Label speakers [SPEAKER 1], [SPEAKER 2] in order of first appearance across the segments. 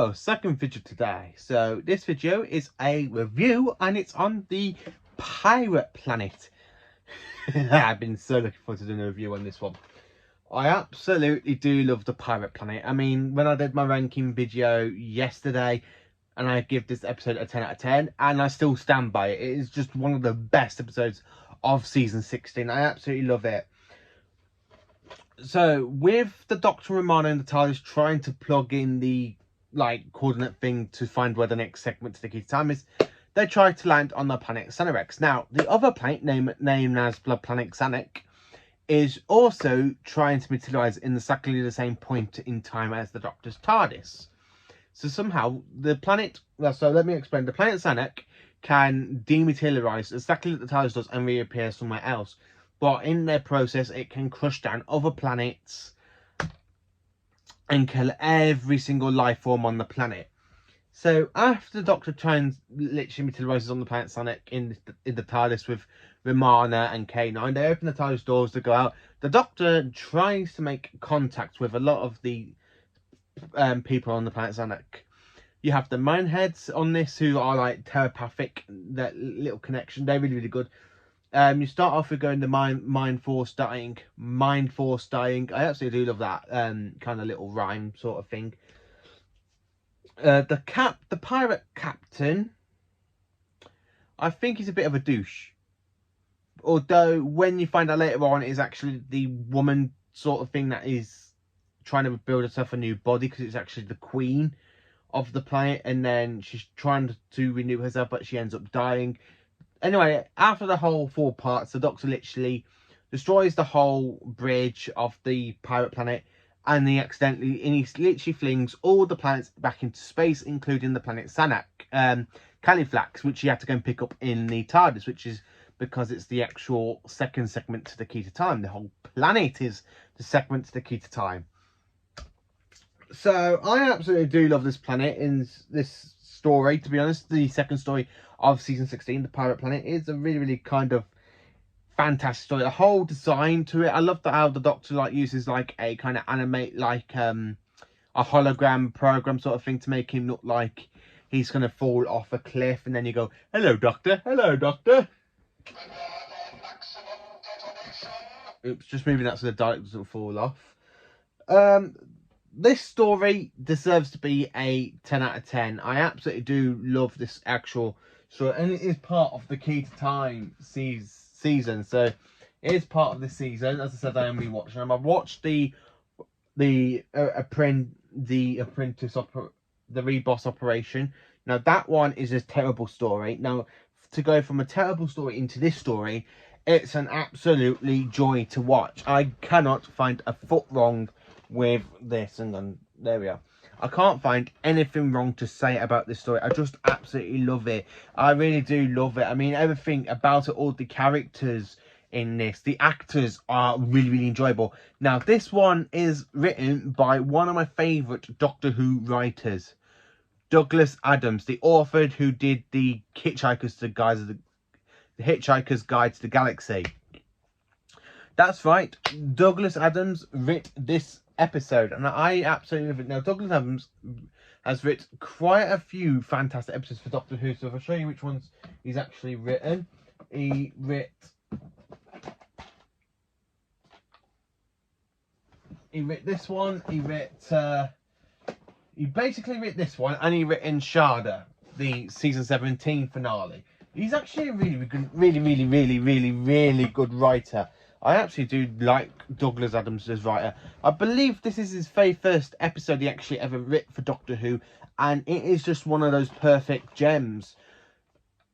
[SPEAKER 1] So, second video today. So, this video is a review and it's on the Pirate Planet. I've been so looking forward to doing a review on this one. I absolutely do love the Pirate Planet. I mean, when I did my ranking video yesterday, and I give this episode a 10 out of 10, and I still stand by it. It is just one of the best episodes of season 16. I absolutely love it. So, with the Dr. Romano and the TARDIS trying to plug in the coordinate thing to find where the next segment to the key to time is, they try to land on the planet Xanarex. Now, the other planet, named as Blood Planet Xanac, is also trying to materialize in exactly the same point in time as the Doctor's TARDIS. So somehow the planet, so let me explain, the planet Xanac can dematerialize exactly like the TARDIS does and reappear somewhere else. But in their process, it can crush down other planets and kill every single life form on the planet. So after the Doctor literally materializes on the planet Xanac in the TARDIS with Romana and K9, they open the TARDIS doors to go out. The Doctor tries to make contact with a lot of the people on the planet Xanac. You have the Mindheads on this who are like telepathic, that little connection. They're really, really good. You start off with going to Mind Force dying. I absolutely do love that kind of little rhyme sort of thing. The pirate captain, I think he's a bit of a douche. Although when you find out later on, it is actually the woman sort of thing that is trying to build herself a new body, because it's actually the queen of the planet, and then she's trying to renew herself, but she ends up dying. Anyway, after the whole 4 parts, the Doctor literally destroys the whole bridge of the pirate planet, and he literally flings all the planets back into space, including the planet Xanac, Califlax, which he had to go and pick up in the TARDIS, which is because it's the actual second segment to the key to time. The whole planet is the segment to the key to time. So I absolutely do love this planet in this story. To be honest, the second story of season 16, the Pirate Planet, is a really, really kind of fantastic story. The whole design to it, I love how the Doctor uses a kind of animate a hologram program sort of thing to make him look like he's gonna fall off a cliff, and then you go, "Hello, Doctor. Hello, Doctor." Oops, just moving that so the dialogue doesn't fall off. This story deserves to be a 10 out of 10. I absolutely do love this actual story, and it is part of the Key to Time season. So it is part of this season. As I said, I am rewatching them. I've watched the Reboss Operation. Now that one is a terrible story. Now to go from a terrible story into this story, it's an absolutely joy to watch. I cannot find a foot wrong with this, and then there we are. I can't find anything wrong to say about this story. I just absolutely love it. I really do love it. I mean, everything about it, all the characters in this, the actors are really, really enjoyable. Now, this one is written by one of my favourite Doctor Who writers, Douglas Adams, the author who did the Hitchhiker's Guide to the Galaxy. That's right, Douglas Adams wrote this episode, and I absolutely love it. Now, Douglas Adams has written quite a few fantastic episodes for Doctor Who, so if I show you which ones he's actually written, he wrote this one, he basically wrote this one, and he wrote Shada, the season 17 finale. He's actually a really good writer. I actually do like Douglas Adams as writer. I believe this is his very first episode he actually ever wrote for Doctor Who, and it is just one of those perfect gems.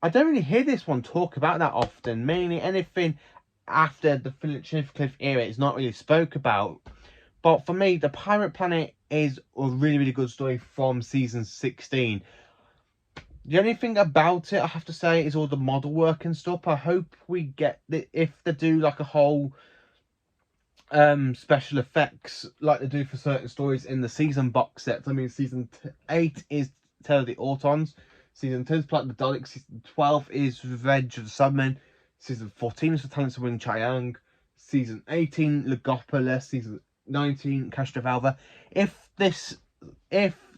[SPEAKER 1] I don't really hear this one talk about that often. Mainly anything after the Philip Cliff era is not really spoke about. But for me, the Pirate Planet is a really, really good story from season 16. The only thing about it, I have to say, is all the model work and stuff. I hope we get if they do a whole special effects like they do for certain stories in the season box sets. I mean, season 8 is Tale of the Autons. Season 10 is Planet of the Daleks. Season 12 is Revenge of the Cybermen. Season 14 is The Talents of Wing Chiang. Season 18, Legopolis. Season 19, Castrovalva. If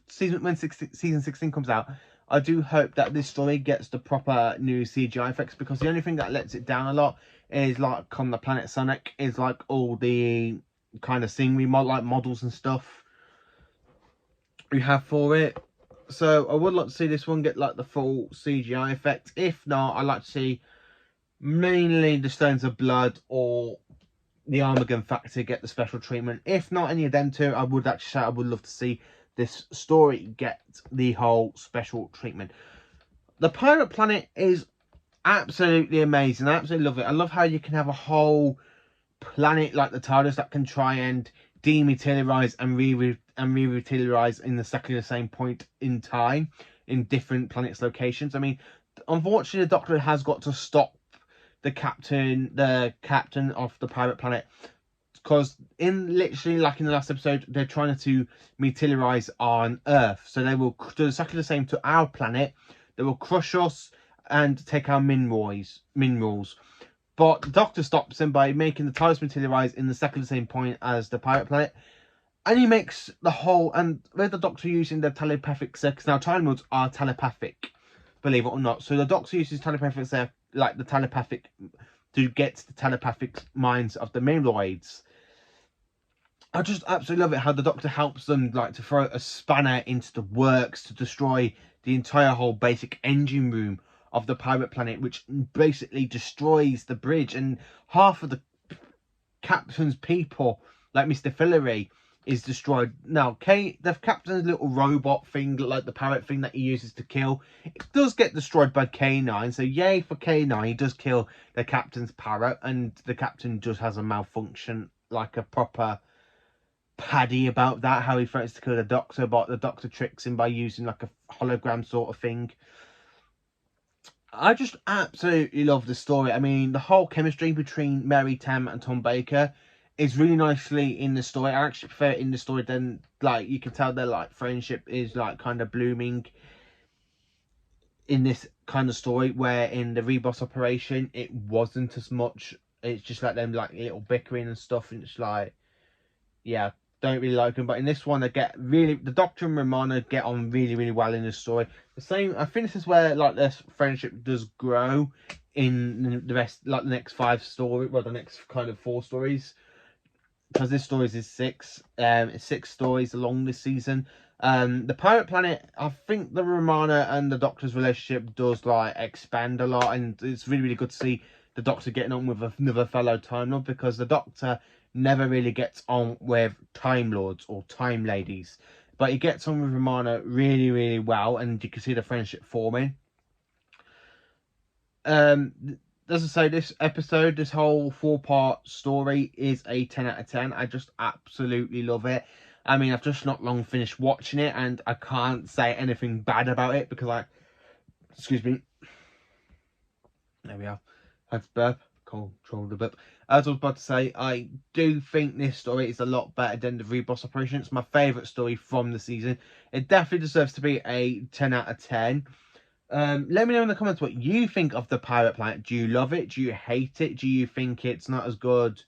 [SPEAKER 1] season 16 comes out, I do hope that this story gets the proper new CGI effects, because the only thing that lets it down a lot is, like, on the planet Sonic, is like all the kind of scenery models and stuff we have for it. So I would like to see this one get like the full CGI effect. If not, I'd like to see mainly the Stones of Blood or the Armageddon Factor get the special treatment. If not any of them two, I would actually say I would love to see this story get the whole special treatment. The Pirate Planet is absolutely amazing. I absolutely love it. I love how you can have a whole planet like the TARDIS that can try and dematerialize and re-materialize in exactly the same point in time in different planets' locations. I mean, unfortunately, the Doctor has got to stop the captain of the Pirate Planet, because in literally, like in the last episode, they're trying to materialize on Earth, so they will do exactly the same to our planet. They will crush us and take our minerals. But the Doctor stops him by making the TARDIS materialize in exactly the same point as the Pirate Planet. And he makes the whole, and with the Doctor using the telepathic circuits, now Time Lords are telepathic, believe it or not. So the Doctor uses telepathic, like the telepathic, to get the telepathic minds of the Mineroids. I just absolutely love it how the Doctor helps them, like, to throw a spanner into the works to destroy the entire whole basic engine room of the Pirate Planet, which basically destroys the bridge, and half of the captain's people, like Mr. Fillory, is destroyed. Now, the captain's little robot thing, like the parrot thing that he uses to kill, it does get destroyed by K9, so yay for K9. He does kill the captain's parrot, and the captain just has a malfunction, like a proper Paddy about that, how he threatens to kill the Doctor, but the Doctor tricks him by using like a hologram sort of thing. I just absolutely love the story. I mean, the whole chemistry between Mary Tamm and Tom Baker is really nicely in the story. I actually prefer it in the story than, like, you can tell their, like, friendship is, like, kind of blooming in this kind of story, where in the Reboss operation, it wasn't as much. It's just like them, like, little bickering and stuff, and it's like, yeah, don't really like them. But in this one, the Doctor and Romana get on really, really well in this story. The same, I think this is where, like, their friendship does grow in the rest, like the next 5 stories, well, the next kind of 4 stories, because this story is 6. It's 6 stories along this season. The Pirate Planet, I think the Romana and the Doctor's relationship does, like, expand a lot, and it's really, really good to see the Doctor getting on with another fellow Time Lord, because the Doctor never really gets on with Time Lords or Time Ladies, but he gets on with Romana really, really well, and you can see the friendship forming. As I say, this episode, this whole 4-part story is a 10 out of 10. I just absolutely love it. I mean, I've just not long finished watching it, and I can't say anything bad about it, because excuse me, there we are, that's burp, control the burp. As I was about to say, I do think this story is a lot better than the Reboss operation. It's my favourite story from the season. It definitely deserves to be a 10 out of 10. Let me know in the comments what you think of the Pirate Planet. Do you love it? Do you hate it? Do you think it's not as good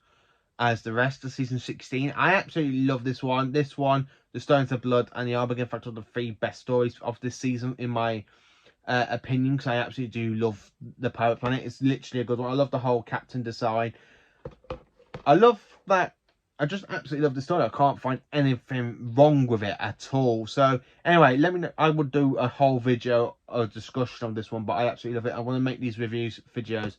[SPEAKER 1] as the rest of season 16? I absolutely love this one. This one, The Stones of Blood, and the Armageddon Factor are the 3 best stories of this season, in my opinion, because I absolutely do love the Pirate Planet. It's literally a good one. I love the whole captain design. I love that. I just absolutely love the story. I can't find anything wrong with it at all. So anyway, let me know. I would do a whole video, a discussion on this one, but I absolutely love it. I want to make these videos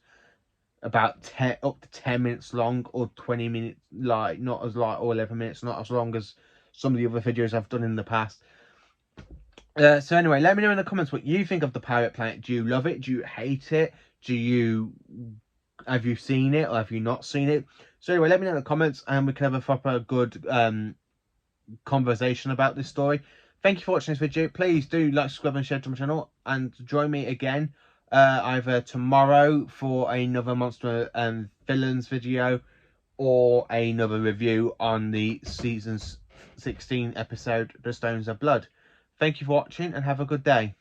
[SPEAKER 1] about up to 10 minutes long, or 20 minutes, like, not as like, or 11 minutes, not as long as some of the other videos I've done in the past. So anyway, let me know in the comments what you think of the Pirate Planet. Do you love it? Do you hate it? Have you seen it, or have you not seen it? So anyway, let me know in the comments, and we can have a proper good conversation about this story. Thank you for watching this video. Please do like, subscribe, and share to my channel, and join me again either tomorrow for another Monster Villains video, or another review on the season 16 episode, The Stones of Blood. Thank you for watching, and have a good day.